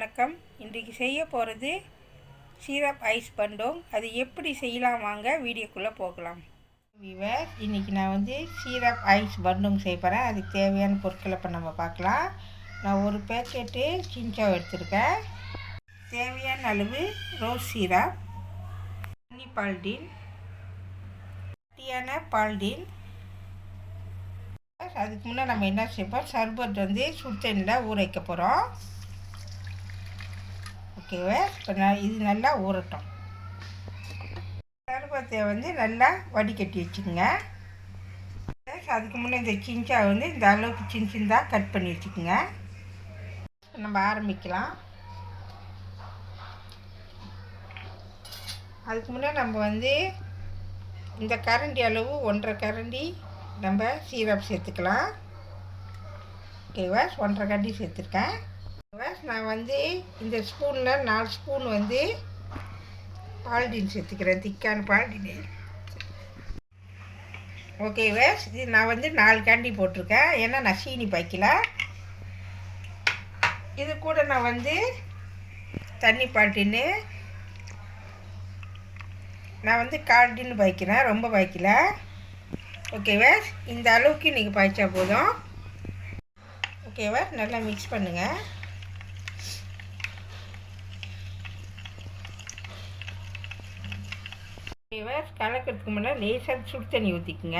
வணக்கம். இன்றைக்கு செய்ய போகிறது சீரப் ஐஸ் பண்டோங். அது எப்படி செய்யலாம் வாங்க வீடியோக்குள்ளே போகலாம். இன்றைக்கி நான் சீரப் ஐஸ் பண்டோங் செய்ய போகிறேன். அதுக்கு தேவையான பொருட்களை இப்போ நம்ம பார்க்கலாம். நான் ஒரு பேக்கெட்டு சின்சாவ் எடுத்திருக்கேன். தேவையான அளவு ரோஸ் சீரப், தண்ணி பால்டீன், கட்டியான பால்டீன். அதுக்கு முன்னே நம்ம என்ன செய்வோம், சர்பத் சுடு தண்ணியில் ஊற வைக்க போகிறோம். ஓகேவா? இப்போ இது நல்லா ஊறட்டும். சர்பத்தை நல்லா வடிகட்டி வச்சுக்கோங்க. அதுக்கு முன்னே இந்த சிஞ்சா இந்த அளவுக்கு சின்ன சின்னதாக கட் பண்ணி வச்சுக்கோங்க. நம்ம ஆரம்பிக்கலாம். அதுக்கு முன்னே நம்ம இந்த கரண்டி அளவு 1.5 கரண்டி நம்ம சீரப் சேர்த்துக்கலாம். ஓகேவா? 1.5 கரண்டி சேர்த்துருக்கேன். நான் இந்த ஸ்பூனில் 4 ஸ்பூன் பால்டீன் சேர்த்துக்கிறேன், திக்கான பால்டீன். ஓகேவா? இது நான் 4 கரண்டி போட்டிருக்கேன், ஏன்னா நான் சீனி பாய்க்கல. இது கூட நான் தண்ணி பால்டீன்னு நான் 1/4 டின்னு பாய்க்கிறேன், ரொம்ப பாய்க்கல. ஓகேவா? இந்த அளவுக்கு நீங்கள் பாய்ச்சா போதும். ஓகேவா? நல்லா மிக்ஸ் பண்ணுங்கள். ஓகேவா? கலக்கிறதுக்கு முன்னாடி லேசாக சுடு தண்ணி ஊற்றிக்குங்க.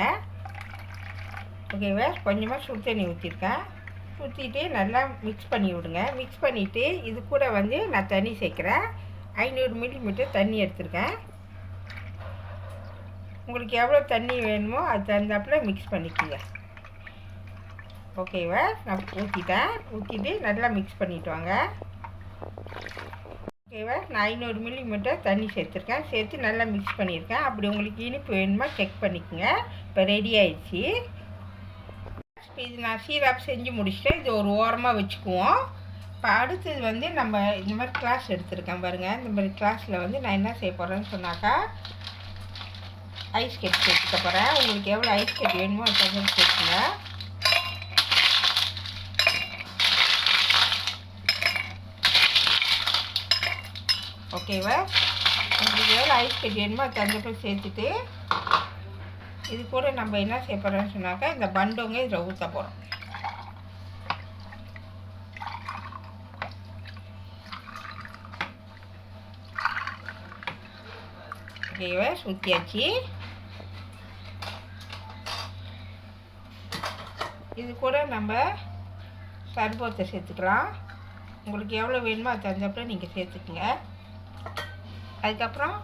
ஓகேவா? கொஞ்சமாக சுடு தண்ணி ஊற்றிருக்கேன். ஊற்றிட்டு நல்லா மிக்ஸ் பண்ணி விடுங்க. மிக்ஸ் பண்ணிவிட்டு இது கூட நான் தண்ணி சேர்க்குறேன். 500 மில்லிமீட்டர் தண்ணி எடுத்துருக்கேன். உங்களுக்கு எவ்வளோ தண்ணி வேணுமோ அது தகுந்தாப்பில் மிக்ஸ் பண்ணிக்கோங்க. ஓகேவா? நான் ஊற்றிட்டு நல்லா மிக்ஸ் பண்ணிவிட்டு வாங்க. ஓகேவா? நான் 500 மில்லிமீட்டர் தண்ணி சேர்த்துருக்கேன். சேர்த்து நல்லா மிக்ஸ் பண்ணியிருக்கேன். அப்படி உங்களுக்கு இனிப்பு வேணுமா செக் பண்ணிக்கோங்க. இப்போ ரெடி ஆயிடுச்சு. இது நான் சீரப் செஞ்சு முடிச்சிட்டேன். இது ஒரு ஓரமாக வச்சுக்குவோம். இப்போ அடுத்தது நம்ம இந்த மாதிரி கிளாஸ் எடுத்துருக்கேன் பாருங்கள். இந்த மாதிரி கிளாஸில் நான் என்ன செய்ய போகிறேன்னு சொன்னாக்கா, ஐஸ் கட்டி சேர்த்துக்க போகிறேன். உங்களுக்கு எவ்வளோ ஐஸ் கட்டி வேணுமோ அது கொஞ்சம் சேர்த்துங்க. ஓகேவா? உங்களுக்கு எவ்வளோ ஐஸ் கட்டி வேணுமோ அது தஞ்சப்போய் சேர்த்துட்டு இது கூட நம்ம என்ன செய்ய போகிறோம்னு சொன்னாக்கா, இந்த பண்டோங்க இதில் ஊற்ற போகிறோம். ஓகேவா? ஊற்றியாச்சு. இது கூட நம்ம சர்பத்தை சேர்த்துக்கலாம். உங்களுக்கு எவ்வளோ வேணுமோ அது தகுந்தாப்புல நீங்கள் சேர்த்துக்குங்க. அதுக்கப்புறம்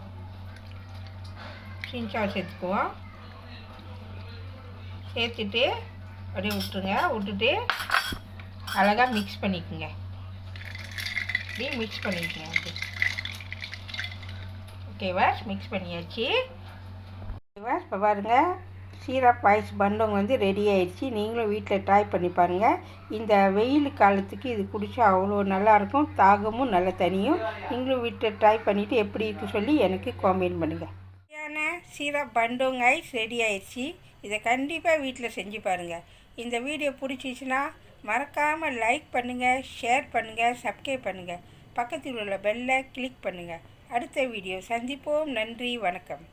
சின்சாவை சேர்த்துக்குவோம். சேர்த்துட்டு அப்படியே விட்டுட்டு அழகாக மிக்ஸ் பண்ணிக்கோங்க. அப்படியே மிக்ஸ் பண்ணிக்கோங்க. அப்படி ஓகேவா? மிக்ஸ் பண்ணியாச்சு. ஓகேவா? இப்போ பாருங்கள், சீரப் ஐஸ் பண்டோங் ரெடி ஆயிடுச்சு. நீங்களும் வீட்டில் ட்ரை பண்ணி பாருங்கள். இந்த வெயில் காலத்துக்கு இது குடித்தா அவ்வளோ நல்லாயிருக்கும். தாகமும் நல்லா தனியும். நீங்களும் வீட்டில் ட்ரை பண்ணிவிட்டு எப்படி இருக்கு சொல்லி எனக்கு காமெண்ட் பண்ணுங்கள். சீரப் பண்டோங் ஐஸ் ரெடி ஆயிடுச்சு. இதை கண்டிப்பாக வீட்டில் செஞ்சு பாருங்கள். இந்த வீடியோ பிடிச்சிச்சின்னா மறக்காமல் லைக் பண்ணுங்கள், ஷேர் பண்ணுங்கள், சப்ஸ்கிரைப் பண்ணுங்கள். பக்கத்தில் உள்ள பெல்லை கிளிக் பண்ணுங்கள். அடுத்த வீடியோ சந்திப்போம். நன்றி, வணக்கம்.